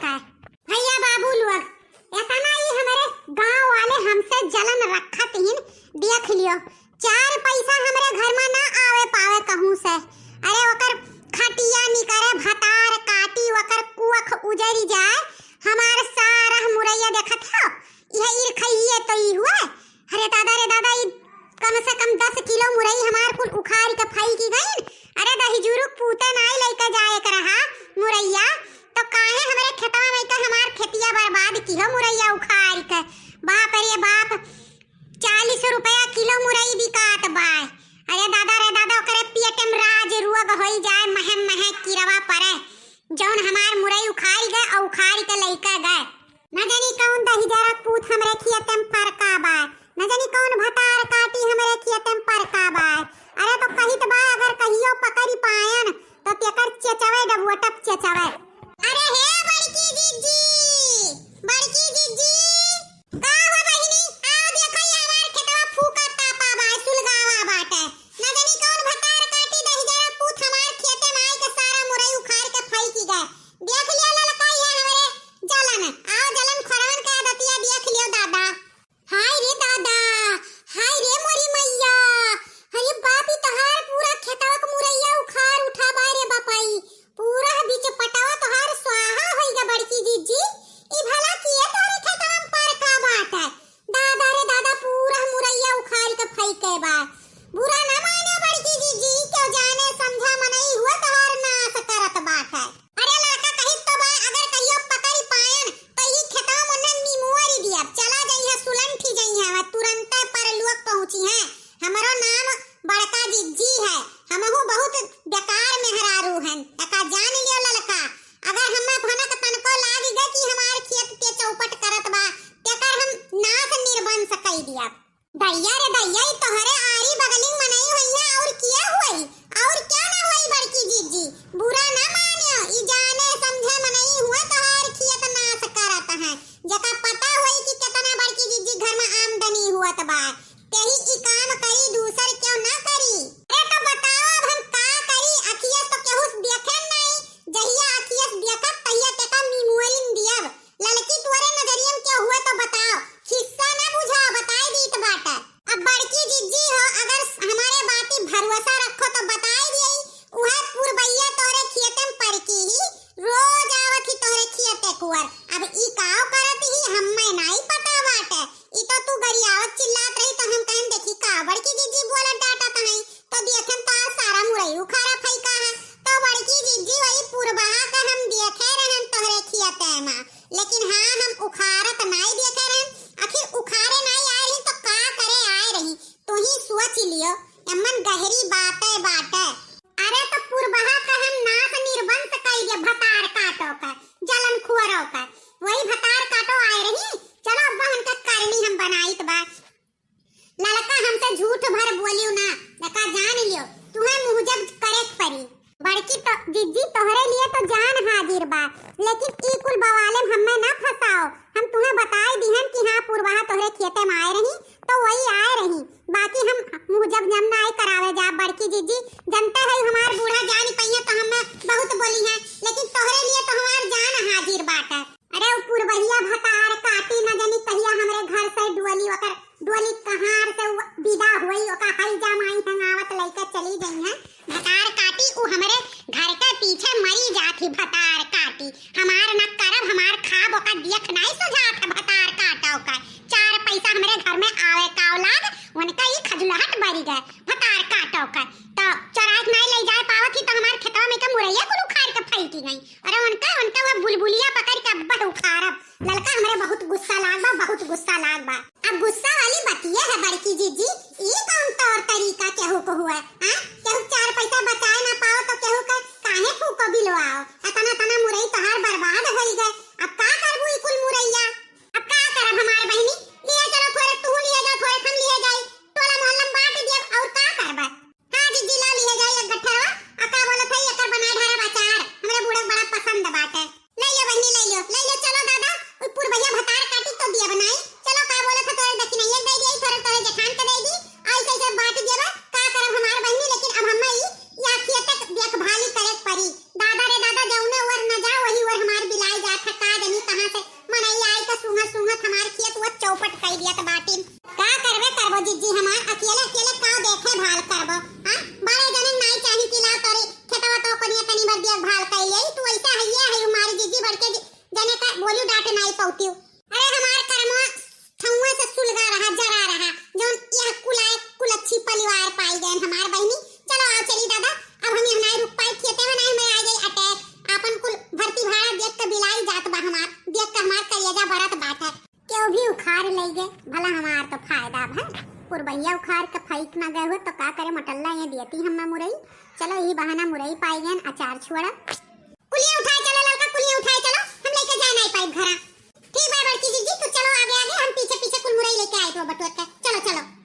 का भैया बाबू लोग इतना ही हमारे गांव वाले हमसे जलन रखत हिन। देख लियो 4 पैसा हमारे घर में ना आवे पावे कहूं से। अरे ओकर खटिया निकरे भतार काटी ओकर कुख उजरी जाए हमार सारा मुरैया देखत हो यह इर खइए तो ई हुए। अरे दादा रे दादा ई कम से कम 10 किलो मुरई हमार कुल उखाड़ के फाई की गई। अरे दही जुरुक पूते नाई लेके जाए कर रहा मुरैया तो काहे हमारे खेतवा में का हमार खेतिया बर्बाद की हो मुरैया उखाड़ के। बाप रे बाप 40 रुपया किलो मुरई बिकात बा। अरे दादा रे दादा ओकरे पेटम राज रोग होई जाए महम मह कीड़वा पड़े जौन हमार मुरई उखाड़ गए और उखाड़ के लेके गए। न जानी कौन दही जरा पूत हमरे खेतम परका बा, न जानी कौन भतार काटी हमरे खेतम परका बा। अरे तो कहित बा अगर कहियो पकड़ी पायन तो तेकर चचवे डबुआ टप चचवे। अरे हे बड़की जीजी का हो बहिनी आओ देखो ये हमार खेतवा फूका तापा बा सुलगावा बाटे। न जानी कौन भतार काटी दही जरा पूत हमार खेते में आई के सारा मुरई उखाड़ के फाई की गए। देख लियो ललका ये हमरे जलन आओ जलन खरवन का आदतिया देख लियो दादा। हाय रे दादा हाय रे मोरी मैया। अरे बाप ई तहार पूरा खेतवा के मुरैया उखाड़ उठा बा रे बापाई पूरा बीच पटावा तोहार स्वाहा होइगा बड़की जीजी। ई भला किए तोरे खेतवा में पर का बात है दादा रे दादा पूरा मुरैया उखाड़ के फेंके बा। बुरा ना माने बड़की जीजी क्यों जाने समझा मनई हुआ तोहार नाश करत बात है। अरे लड़का कहित तो बा अगर कहियो पकड़ी पायन तो ई खेतवा में निमुआरी दिया चला जाई है सुलंठी जाई है तुरंत पर लोग पहुंची है। हमरो नाम बड़का जिज्जी है हमहु बहुत बेकार मेहरारू हन एका जान लियो ललका। अगर हम्मे भनक तनको लागी गए कि हमार खेत पे चौपट करत बा तेकर हम नाश निर्बंस कई दिया। दैया रे दैया ई तोहरे आरी बगलिंग मनई होई है और किया हुई और क्या ना हुई बड़की जीजी बुरा ना मानियो ई जाने समझे मनई हुआ तोहार खेत नाश करत है जका पता होई कि कितना बड़की जीजी घर में आमदनी हुआत बा तेही ई काम करी दूसर क्यों ना करी। अरे तो बताओ अब हम का करी अखियस तो केहू देखे नहीं जहिया अखियस देखत तहिया तेका मिमुआइन दियब। ललकी तोरे नजरिया में क्या हुआ तो बताओ हिस्सा ना बुझा बताई दीत बाटा। अब बड़की जिज्जी हो अगर हमारे बाती भरोसा रखो तो बताई दियई उहे पुरबैया तोरे खेते में परकी ही रोज आवत ही तोरे खेते कुवर। अब ई काव करत ही हम्मे नहीं पता बाटे ई तो तू गरियावत चिल्लात रही तो हम कहन देखी का बड़की जीजी बोलत डाटा तहई तो देखन ता सारा मुरई उखाड़ा फैका है तो बड़की जीजी वही पुरबहा का हम देखे रहन तोहरे खेते में लेकिन हां हम उखाड़त नहीं देखे रहन आखिर उखाड़े नहीं आए रही तो का करे आए रही तू ही सोच लियो एमन गहरी बाटे। अरे तो पुरबहा का हम नाश निर्बंस कई दे भतार काटो का जलन खुअरो का वही भतार काटो आए रही। चलो अब हमका करनी हम बनाईत बा ललका हमसे झूठ भर बोलियो ना लका जान लियो तुम्हें मुंह जब करे परी। बड़की तो जिज्जी तोहरे लिए तो जान हाजिर बा लेकिन ई कुल बवाले हमें ना फसाओ। हम तुम्हें बताई दिहन कि हां पुरबहा तोहरे खेते में आए रही तो वही आए रही बाकी हम मुंह जब जम ना आए करावे जा। बड़की जिज्जी जनता है हमार बूढ़ा जान पहिया तो हमें बहुत बोली है लेकिन तोहरे लिए तो हमार जान हाजिर बाटे। अरे वो पुरबहिया भतार काटी न जानी कहिया हमरे घर से डोली कहां से विदा हुई ओका हई जमाई हंगावत लइका चली गई है। भतार काटी उ हमरे घर के पीछे मरी जाती भतार काटी हमार न करब हमार खाब ओका देख नहीं सुझात भतार काटो का 4 पैसा हमरे घर में आवे का औलाद उनका ही खजलहट बरी गए भतार काटो का तो चरात नहीं ले जाए पावत ही तो हमार खेतवा में का मुरैया कुल उखाड़ के फैकी गई। अरे उनका वो बुलबुलिया पकड़ के अब्बा उखाड़ब ललका हमरे बहुत गुस्सा लाग बा। अब गुस्सा वाली बतिया है बड़की जीजी ई कौन तौर तरीका केहू को हुआ हां केहू 4 पैसा बचाए ना पाओ तो केहू का काहे फूको बिलवाओ तना मुरई तहार बर्बाद होई गए। अब का करबू ई कुल मुरैया अब का करब हमार बहिनी लिए चलो थोड़े तू लिए जा थोड़े हम लिए जाई टोला मोहल्ला में बांट देब और का करबा। हां जीजी ला लिए जाई एक गठरवा अका बोलत है एकर बनाए ढारा अचार हमरे बूढ़ा बड़ा पसंद बाटे। ले लो बहिनी ले लो चलो दादा ओई पुरबैया भतार काटी तो दिया बनाई चलो का बोलत है तोरे दक्षिणा एक दे दी थोड़े तोरे जेठान के दे दी ऐसे बांट देबा का करब हमार बहिनी लेकिन के नहीं पौती। अरे हमार कर्मवा ठौवा से सुलगा रहा जरा रहा जोन यह कुल अच्छी परिवार पाई गए हमार बहनी। चलो आओ चली दादा, अब हम यहाँ नहीं रुक पाए, खेते में नहीं मैं आ गई अटैक। अपन कुल भर्ती भाड़ा देख के बिलाई जात बा हमार, देख के हमार कलेजा भरत बात है। क्यों भी उखाड़ ले गए, भला हमार तो फायदा है। पुरबैया उखाड़ के फेंक ना गए हो तो का करे, मटल्ला ये देती हम मुरई। चलो यही बहाना मुरई पाई गए, अचार छुड़ा। कुलिया उठाए चलो लड़का, कुलिया उठाए चलो, हम लेके जा नहीं पाए घर। ठीक है बड़की जीजी, तो चलो आगे आगे, हम पीछे पीछे कुल मुरई लेके आए तो बटोर के। चलो चलो।